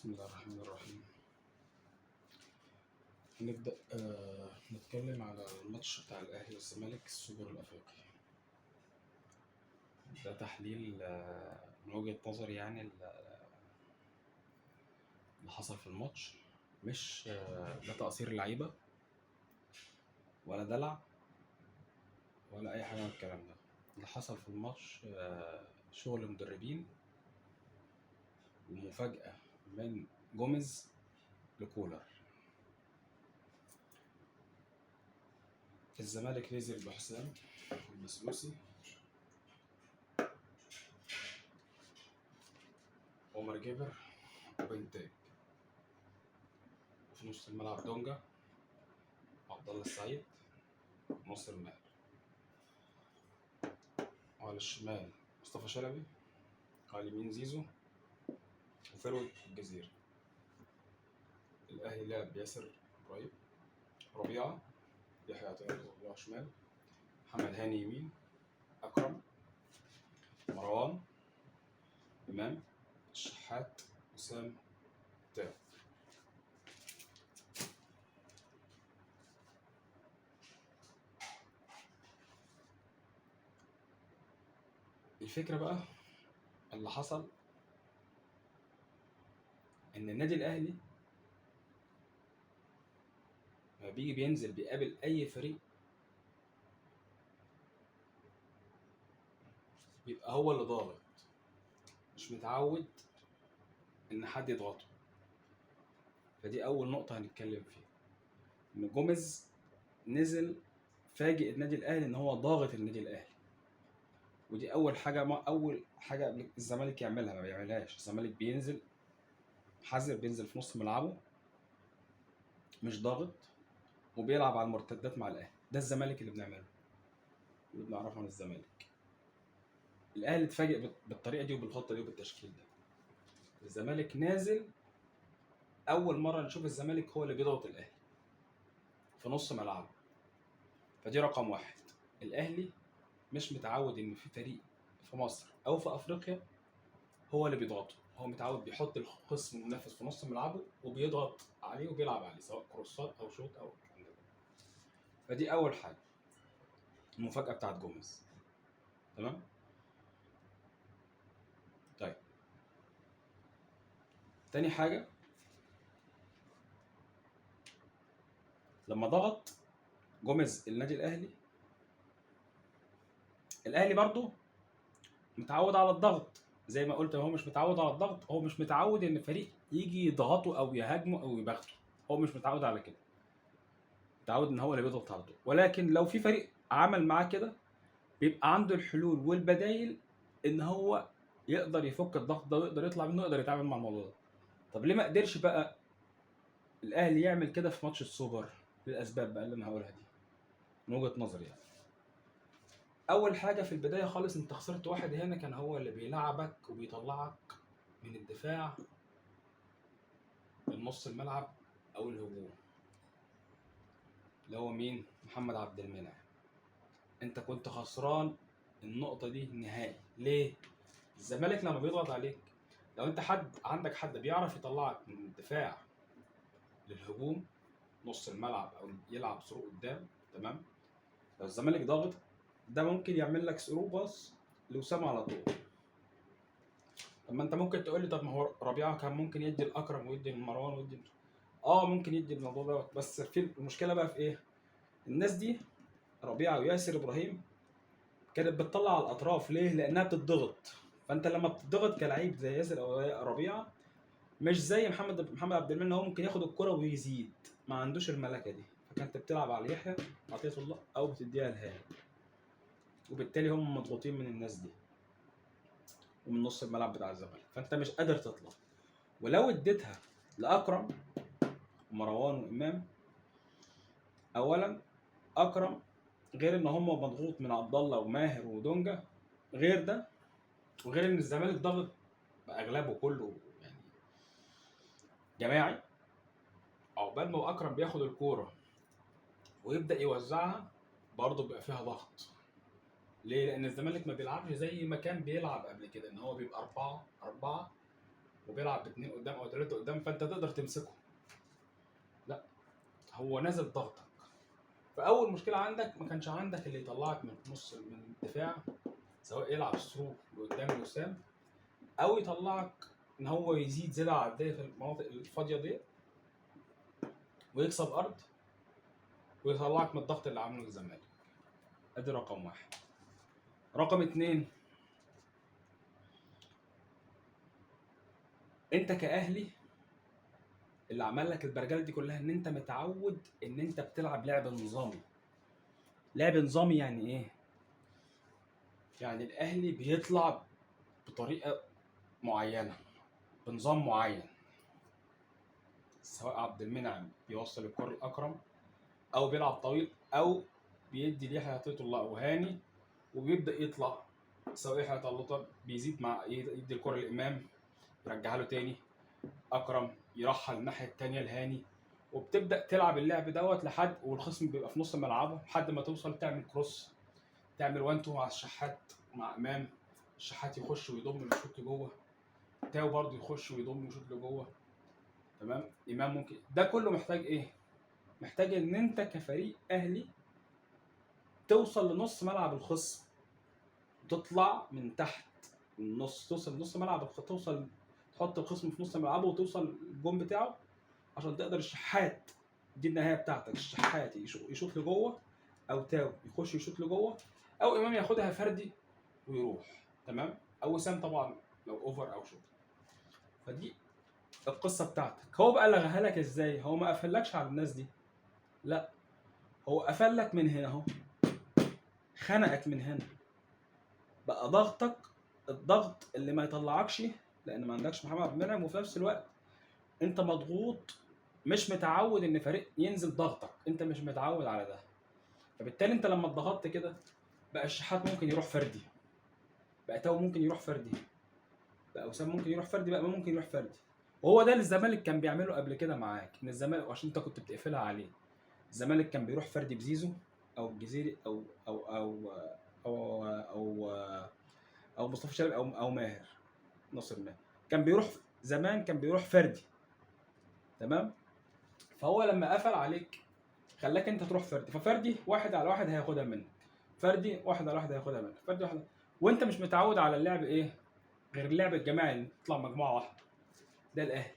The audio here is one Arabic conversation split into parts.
بسم الله الرحمن الرحيم. هنبدأ نتكلم على الماتش بتاع الأهلي والزمالك السوبر الأفريقي. ده تحليل من وجهة نظري، يعني اللي حصل في الماتش مش لا تقصير لعيبة ولا دلع ولا أي حاجة من الكلام ده. اللي حصل في الماتش شغل مدربين ومفاجأة من جوميز لكولر. الزمالك نزل بحسام والمسلوسي عمر جابر وبنتاج، وفي نص الملعب دونجا عبد الله السعيد وناصر ماهر، وعلى الشمال مصطفى شلبي، على اليمين زيزو وفروت الجزيرة. الأهلي لعب ياسر إبراهيم، ربيعة، يحيى عطية ربيعة شمال، محمد هاني يمين، أكرم، مروان، إمام، الشحات، وسام، تاو. الفكرة بقى اللي حصل إن النادي الأهلي لما بيجي بينزل بيقابل أي فريق بيبقى هو اللي ضاغط، مش متعود إن حد يضغطه. فدي أول نقطة هنتكلم فيها، إن جوميز نزل فاجئ النادي الأهلي إن هو ضاغط النادي الأهلي. ودي اول حاجه الزمالك يعملها، ما بيعملهاش. الزمالك بينزل حذر، بينزل في نص ملعبه مش ضاغط، وبيلعب على المرتدات مع الاهلي. ده الزمالك اللي بنعمله، اللي بنعرفه عن الزمالك. الاهلي اتفاجئ بالطريقه دي وبالخطه دي وبالتشكيل ده. الزمالك نازل اول مره نشوف الزمالك هو اللي بيضغط الاهلي في نص ملعبه. فدي رقم واحد. الاهلي مش متعود ان في فريق في مصر او في افريقيا هو اللي بيضغطه. هو متعود بيحط الخصم المنافس في نص ملعبه وبيضغط عليه وبيلعب عليه، سواء كروسات او شوط او الكلام ده. فدي اول حاجه، المفاجاه بتاعت جوميز. تمام. طيب، تاني حاجه، لما ضغط جوميز النادي الاهلي برضو متعود على الضغط. زي ما قلت، هو مش متعود على الضغط، هو مش متعود ان فريق يجي يضغطه او يهاجمه او يباغته. هو مش متعود على كده، متعود ان هو اللي بيضغط على طول. ولكن لو في فريق عمل معاه كده بيبقى عنده الحلول والبدايل ان هو يقدر يفك الضغط ده ويقدر يطلع منه، يقدر يتعامل مع الموضوع ده. طب ليه ما قدرش بقى الاهلي يعمل كده في ماتش السوبر؟ للاسباب بقى اللي انا هقولها دي من وجهة نظري. يعني اول حاجه، في البدايه خالص انت خسرت واحد هنا كان هو اللي بيلعبك وبيطلعك من الدفاع من نص الملعب او الهجوم، اللي هو مين؟ محمد عبد المنعم. انت كنت خسران النقطه دي نهائي. ليه؟ الزمالك لما بيضغط عليك، لو انت عندك حد بيعرف يطلعك من الدفاع للهجوم نص الملعب او يلعب ثرو قدام، تمام، لو الزمالك ضاغط ده ممكن يعمل لك ثرو باص لوسام على طول. طب ما انت ممكن تقول لي طب ما هو ربيعه كان ممكن يدي الاكرم ويدي المروان ويدي ممكن يدي الموضوع دوت. بس في المشكله بقى في ايه؟ الناس دي ربيعه وياسر ابراهيم كانت بتطلع على الاطراف. ليه؟ لانها بتضغط. فانت لما بتضغط كلاعب زي ياسر او ربيعه، مش زي محمد عبد المنعم، هو ممكن ياخد الكرة ويزيد، ما عندوش الملكة دي. فكانت بتلعب على يحيى عطية الله او بتديها لهاني، وبالتالي هم مضغوطين من الناس دي ومن نص الملعب بتاع الزمالك، فانت مش قادر تطلع. ولو اديتها لاكرم ومروان وامام، اولا اكرم غير ان هم مضغوط من عبد الله وماهر ودونجا، غير ده وغير ان الزمالك ضغط باغلبه كله يعني جماعي. عقبال ما اكرم بياخد الكوره ويبدا يوزعها برضه بيبقى فيها ضغط. ليه؟ لان الزمالك ما بيلعبش زي ما كان بيلعب قبل كده، ان هو بيبقى 4-4 وبيلعب ب2 قدام او 3 قدام، فانت تقدر تمسكه. لا، هو نازل ضغطك. فاول مشكله عندك ما كانش عندك اللي يطلعك من نص من الدفاع، سواء يلعب ثرو لقدام الوسام، او يطلعك ان هو يزيد زياده عدديه في المناطق الفاضيه دي ويكسب ارض ويطلعك من الضغط اللي عامله الزمالك. ادي رقم واحد. رقم اتنين، انت كاهلي اللي عمل لك البرجله دي كلها ان انت متعود ان انت بتلعب لعب نظامي. لعب نظامي يعني ايه؟ يعني الاهلي بيطلع بطريقه معينه، بنظام معين، سواء عبد المنعم بيوصل الكره لاكرم، او بيلعب طويل، او بيدي ليحيى عطيه الله او هاني وبيبدا يطلع، سواء يحيى عطيه الله بيزيد مع يدي الكره لامام يرجعها له تاني، اكرم يرحل الناحيه الثانيه لهاني، وبتبدا تلعب اللعب دوت لحد والخصم بيبقى في نص ملعبه لحد ما توصل تعمل كروس، تعمل 1 2 مع الشحات مع امام، الشحات يخش ويضم ويشوط لجوه، تاو برضه يخش ويضم ويشوط لجوه. تمام. امام ممكن. ده كله محتاج ايه؟ محتاج ان انت كفريق اهلي توصل لنص ملعب الخصم، تطلع من تحت النص، توصل لنص ملعب توصل تحط الخصم في نص ملعبه وتوصل الجون بتاعه عشان تقدر الشحات، دي النهايه بتاعتك، الشحات يشوط لجوه، او تاو يخش يشوط لجوه، او امام ياخدها فردي ويروح. تمام. او وسام طبعا لو اوفر او شوط. فدي القصه بتاعتك. هو بقى لغاها لك ازاي؟ هو ما قفلكش على الناس دي، لا، هو قفلك من هنا اهو، خنقك من هنا، بقى ضغطك الضغط اللي ما يطلعكش، لان ما عندكش محمد عبد المنعم، وفي نفس الوقت انت مضغوط، مش متعود ان فريق ينزل ضغطك، انت مش متعود على ده. فبالتالي انت لما اتضغطت كده بقى الشحات ممكن يروح فردي، بقى تاو ممكن يروح فردي، بقى وسام ممكن يروح فردي، بقى ممكن يروح فردي. وهو ده اللي الزمالك كان بيعمله قبل كده معاك، ان الزمالك عشان انت كنت بتقفلها عليه، الزمالك كان بيروح فردي بزيزو او الجزيري او او مصطفى شلبي او ماهر، ناصر ماهر، كان بيروح زمان، كان بيروح فردي. تمام. فهو لما قفل عليك خلاك انت تروح فردي، ففردي واحد على واحد هياخدها منك، فردي واحد على واحد هياخدها منك، فردي واحد، وانت مش متعود على اللعب ايه غير اللعب الجماعي اللي تطلع مجموعه واحده، ده الاهلي.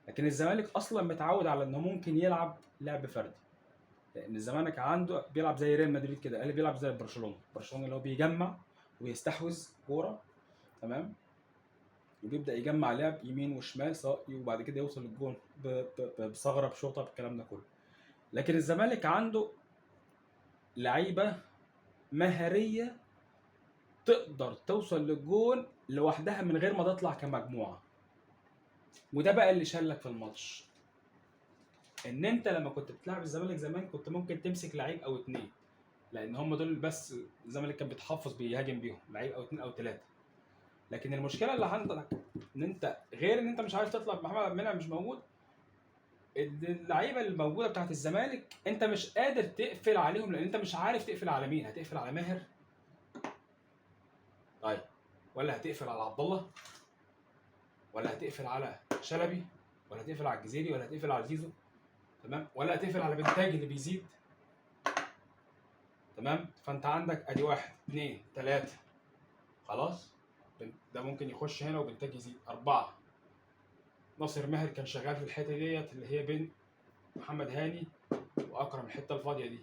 لكن الزمالك اصلا متعود على انه ممكن يلعب لعب فردي، لان الزمالك عنده بيلعب زي ريال مدريد كده، الاهلي بيلعب زي برشلونه اللي هو بيجمع ويستحوذ كوره. تمام. وبيبدا يجمع لعب يمين وشمال سواء، وبعد كده يوصل للجون بثغره بشوطه بالكلام ده كله. لكن الزمالك عنده لعيبه مهاريه تقدر توصل للجون لوحدها من غير ما تطلع كمجموعه، وده بقى اللي شالك في الماتش. ان انت لما كنت بتلعب الزمالك زمان كنت ممكن تمسك لعيب او اتنين، لان هم دول بس الزمالك كان بيتحفظ بيهاجم بيهم، لعيب او اتنين او تلاته. لكن المشكله اللي عندك ان انت غير ان انت مش عارف تطلع، محمد عبد المنعم مش موجود، اللعيبه الموجوده بتاعت الزمالك انت مش قادر تقفل عليهم، لان انت مش عارف تقفل على مين. هتقفل على ماهر؟ طيب، ولا هتقفل على عبد الله، ولا هتقفل على شلبي، ولا هتقفل على الجزيري، ولا هتقفل على زيزو؟ تمام. ولا هتقفل على بنتاج اللي بيزيد؟ تمام. فانت عندك ادي 1 2 3، خلاص، ده ممكن يخش هنا وبنتاج يزيد 4. ناصر ماهر كان شغال في الحته ديت اللي هي بين محمد هاني واكرم، الحته الفاضيه دي،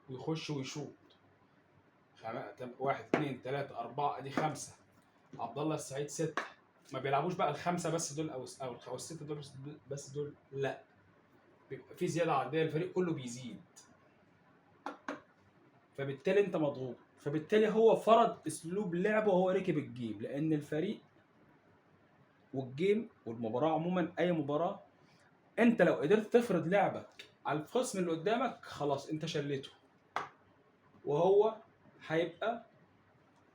ويخش ويشوط. 1 2 3 4، ادي 5. عبد الله السعيد 6. ما بيلعبوش بقى الخمسه بس دول او السته دول بس دول، لا، بيبقى في زياده عدديه، الفريق كله بيزيد، فبالتالي انت مضغوط. فبالتالي هو فرض اسلوب لعبه وهو ركب الجيم، لان الفريق والجيم والمباراه عموما، اي مباراه انت لو قدرت تفرض لعبك على الخصم اللي قدامك خلاص انت شليته، وهو هيبقى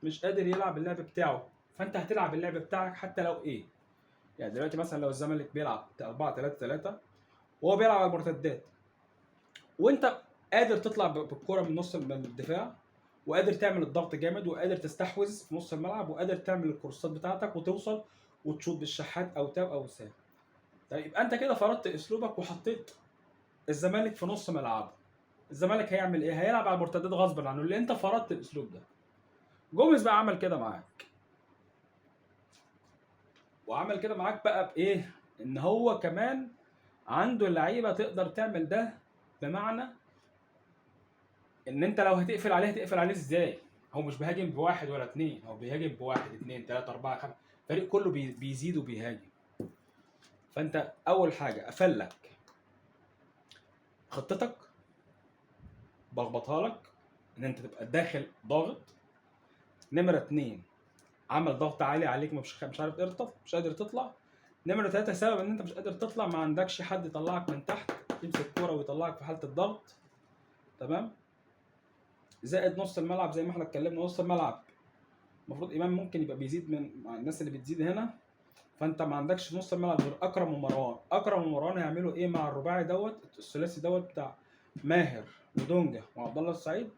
مش قادر يلعب اللعب بتاعه، فانت هتلعب اللعب بتاعك حتى لو ايه. يعني دلوقتي مثلا لو الزمالك بيلعب 4-3-3 وهو بيلعب على المرتدات، وانت قادر تطلع بالكرة من نص من الدفاع، وقادر تعمل الضغط جامد، وقادر تستحوذ في نص الملعب، وقادر تعمل الكورسات بتاعتك وتوصل وتشوط بالشحات او تاو او وسام. طيب يبقى انت كده فرضت اسلوبك وحطيت الزمالك في نص ملعبه. الزمالك هيعمل ايه؟ هيلعب على المرتدات غصبا عنه، اللي انت فرضت الاسلوب ده. جوميز بقى عمل كده معاك، وعمل كده معاك بقى بايه؟ ان هو كمان عنده اللعيبه تقدر تعمل ده، بمعنى ان انت لو هتقفل عليه هتقفل عليه ازاي؟ هو مش بيهاجم بواحد ولا اتنين، هو بيهاجم بواحد اتنين تلاته اربعه خمسه، الفريق كله بيزيد وبيهاجم. فانت اول حاجه قفل لك خطتك، بخبطها لك ان انت تبقى داخل ضاغط. نمره اتنين، عمل ضغط عالي عليك، مش عارف تطلع، مش قادر تطلع. نمره ثلاثه، سبب ان انت مش قادر تطلع ما عندكش حد يطلعك من تحت يمسك الكوره ويطلعك في حاله الضغط. تمام. زائد نص الملعب زي ما احنا اتكلمنا، نص الملعب المفروض امام ممكن يبقى بيزيد من مع الناس اللي بتزيد هنا. فانت ما عندكش في نص الملعب غير اكرم ومروان. اكرم ومروان هيعملوا ايه مع الرباعي دوت، الثلاثي دوت بتاع ماهر ودونجا وعبد الله السعيد،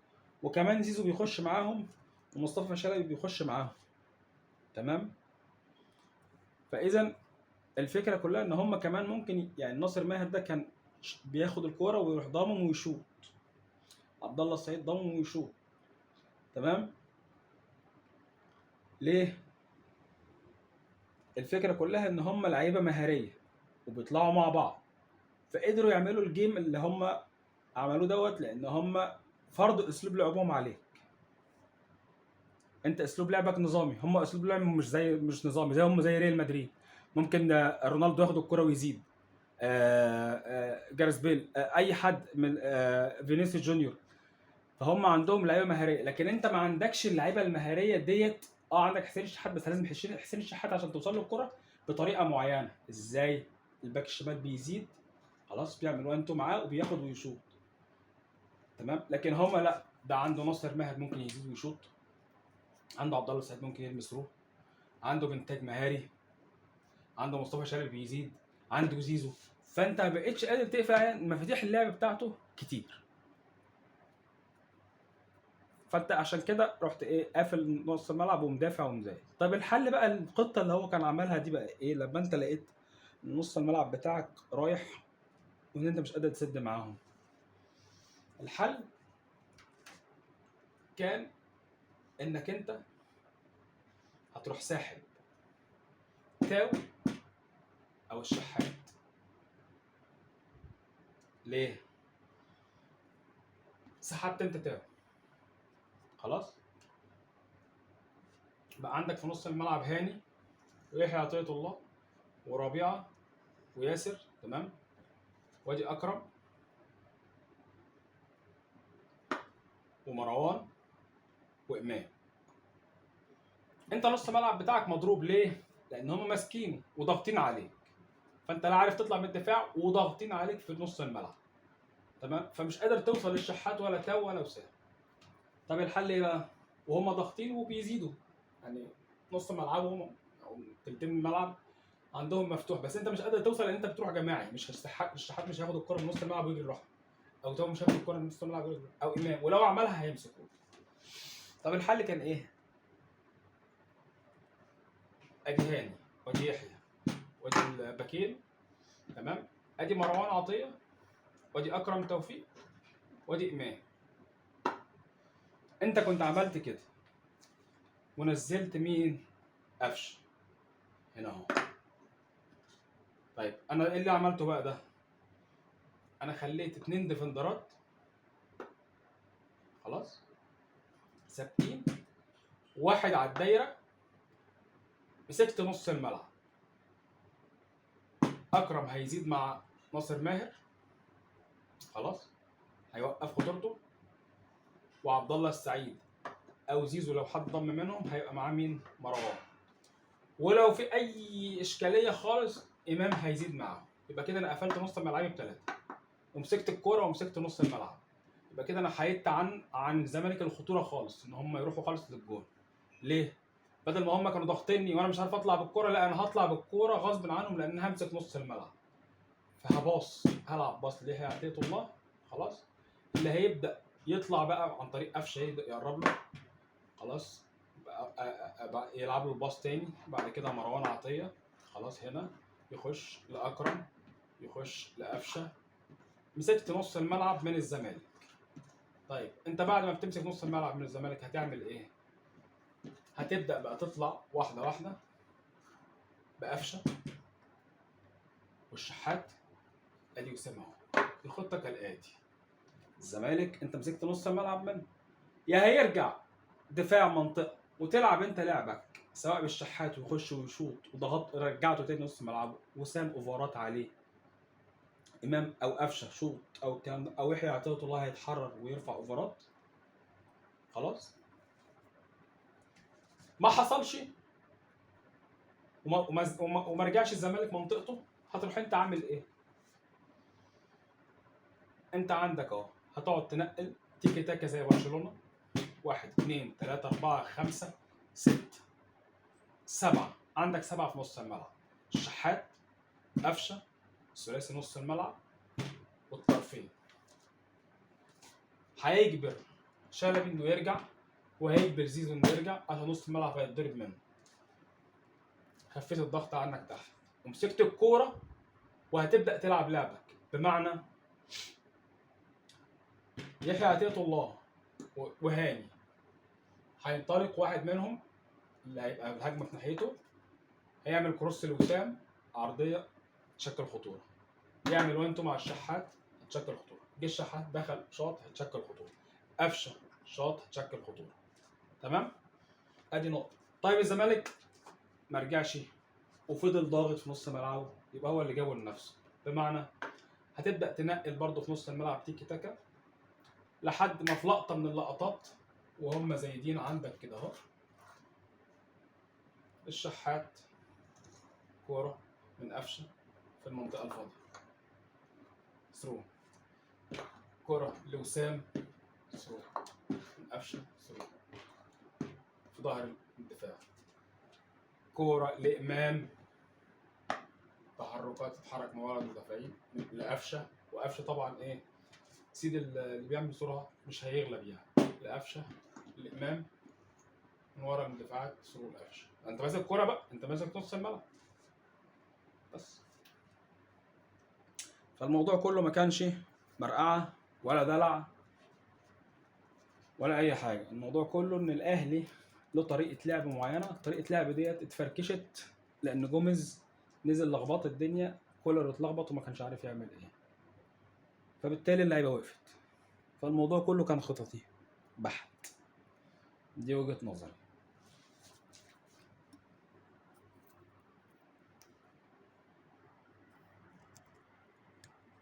وكمان زيزو بيخش معاهم ومصطفى شلبي بيخش معاهم. تمام. فاذا الفكره كلها ان هم كمان ممكن يعني ناصر ماهر ده كان بياخد الكوره ويروح ضامم ويشوط، عبد الله السعيد ضامم ويشوط. تمام. ليه؟ الفكره كلها ان هم لعيبه مهاريه وبيطلعوا مع بعض، فقدروا يعملوا الجيم اللي هم عملوه دوت، لان هم فرضوا اسلوب لعبهم عليك. انت اسلوب لعبك نظامي، هم اسلوب لعبهم مش نظامي، زي ريال مدريد. ممكن رونالدو ياخد الكرة ويزيد، جاريث بيل، اي حد من فينيسيوس جونيور. فهم عندهم لعيبه مهاريه، لكن انت ما عندكش اللعيبه المهاريه ديت. عندك حسين الشحات، بس لازم حسين الشحات عشان توصل له الكرة بطريقه معينه. ازاي؟ الباك الشمال بيزيد، خلاص، بيعمل وانتو معاه وبياخد ويشوط. تمام. لكن هم لا، ده عنده ناصر ماهر ممكن يزيد ويشوط، عنده عبد الله السعيد ممكن يلمس روح، عنده بنتاج مهاري، عنده مصطفى شلبي بيزيد، عنده زيزو. فانت ما بقتش قادر تقفل عليه، مفاتيح اللعب بتاعته كتير. فانت عشان كده رحت ايه، قافل نص الملعب ومدافع ومزايد. طيب الحل بقى، الخطه اللي هو كان عملها دي بقى ايه لما انت لقيت نص الملعب بتاعك رايح وان انت مش قادر تسد معاهم؟ الحل كان انك انت هتروح ساحب تاو او الشحات. ليه؟ سحبت انت تاو، خلاص، بقى عندك في نص الملعب هاني ويحيى عطية الله وربيعة وياسر. تمام. وادي اكرم ومروان وامام. انت نص الملعب بتاعك مضروب. ليه؟ لان هم ماسكينه وضاغطين عليك، فانت لا عارف تطلع من الدفاع وضاغطين عليك في نص الملعب. تمام. فمش قادر توصل للشحات ولا تاو ولا وسام. طب الحل ايه بقى؟ وهم ضاغطين وبيزيدوا، يعني نص ملعبهم او تلتين الملعب عندهم مفتوح، بس انت مش قادر توصل لان انت بتروح جماعي. مش الشحات مش هياخد الكره من نص الملعب ويجري لوحده، او تاو مش هياخد الكره من نص الملعب ويجري، او امام، ولو عملها هيمسكوه. طب الحل كان ايه؟ ادي هاني وادي يحيى وادي الباكين. تمام. ادي مروان عطيه وادي اكرم توفيق وادي امام. انت كنت عملت كده ونزلت مين؟ قفشه هنا اهو. طيب انا ايه اللي عملته بقى ده؟ انا خليت 2 ديفندرات، خلاص، ثابتين، واحد على الدايره، مسكت نص الملعب. اكرم هيزيد مع ناصر ماهر، خلاص، هيوقف خطورته، وعبد الله السعيد او زيزو لو حد ضم منهم هيبقى معاه مين؟ مروان. ولو في اي اشكاليه خالص امام هيزيد معاه. يبقى كده انا قفلت نص ملعبي بثلاثه ومسكت الكوره ومسكت نص الملعب. يبقى كده انا حيدت عن الزمالك الخطوره خالص، ان هم يروحوا خالص للجول. ليه؟ بدل ما هم كانوا ضاغطيني وانا مش عارف اطلع بالكوره، لا انا هطلع بالكوره غصب عنهم لان همسك نص الملعب. فهباص، هلعب باص ليحيى عطية الله، خلاص، اللي هيبدا يطلع بقى عن طريق قفشه، يبدا يقرب له، خلاص، يلعب له الباص تاني، بعد كده مروان عطيه خلاص هنا يخش لاكرم، يخش لقفشه، مسكت نص الملعب من الزمالك. طيب انت بعد ما بتمسك نص الملعب من الزمالك هتعمل ايه؟ هتبدا بقى تطلع واحده واحده بقفشه والشحات. ادي وسام اهو. الخطه كالاتي: الزمالك انت مسكت نص الملعب منه، يا هيرجع دفاع منطقه وتلعب انت لعبك سواء بالشحات ويخش ويشوط وضغط رجعته تاني نص ملعبه، وسام اوفرات عليه، امام او قفشه شوط او الكلام ده، او يحيى عطيه الله هيتحرر ويرفع اوفرات. خلاص ما حصلش وما رجعش الزمالك منطقته، هتروح انت عامل ايه؟ انت عندك اهو هتقعد تنقل تيكي تاكا زي برشلونه، 1 2 3 4 5 6 7، عندك 7 في نص الملعب: الشحات، قفشه، ثلاثي نص الملعب والطرفين. هيجبر شلبي انه يرجع، وهيجبر زيزو انه يرجع عشان نص الملعب هيتضرب منه. خفيت الضغط عنك تحت ومسكت الكوره وهتبدا تلعب لعبك، بمعنى يحيى عطية الله وهاني هينطلق واحد منهم اللي هيبقى الهجمه في ناحيته، هيعمل كروس لوسام عرضيه تشكل خطوره، يعمل وانتو مع الشحات هتشكل خطوره، جه الشحات دخل شاط هتشكل خطوره، قفشه شاط هتشكل خطوره. تمام؟ ادي نقطه. طيب الزمالك ما رجعش وفضل ضاغط في نص ملعبه، يبقى هو اللي جابه لنفسه، بمعنى هتبدا تنقل برضه في نص الملعب تيكي تاكا لحد ما في لقطه من اللقطات وهم زايدين عندك كده اهو، الشحات كوره من قفشه في المنطقه الفاضيه ثرو، كوره لوسام ثرو من قفشه ثرو في ظهر الدفاع، كوره لامام تحركات تتحرك من ورا المدافعين لقفشه، وقفشه طبعا ايه سيد اللي بيعمل سرعه مش هيغلب يعني، لقفشه الامام من ورا المدافعات ثرو لقفشه. انت ماسك كوره بقى، انت ماسك نص الملعب بس. فالموضوع كله ما كانش مرقعه ولا دلع ولا اي حاجه، الموضوع كله ان الاهلي له طريقه لعب معينه، طريقه لعب ديت اتفركشت لان جوميز نزل لخبط الدنيا، كولر اتلخبط وما كانش عارف يعمل ايه، فبالتالي اللعيبه وقفت. فالموضوع كله كان خططي بحت، دي وجهه نظري.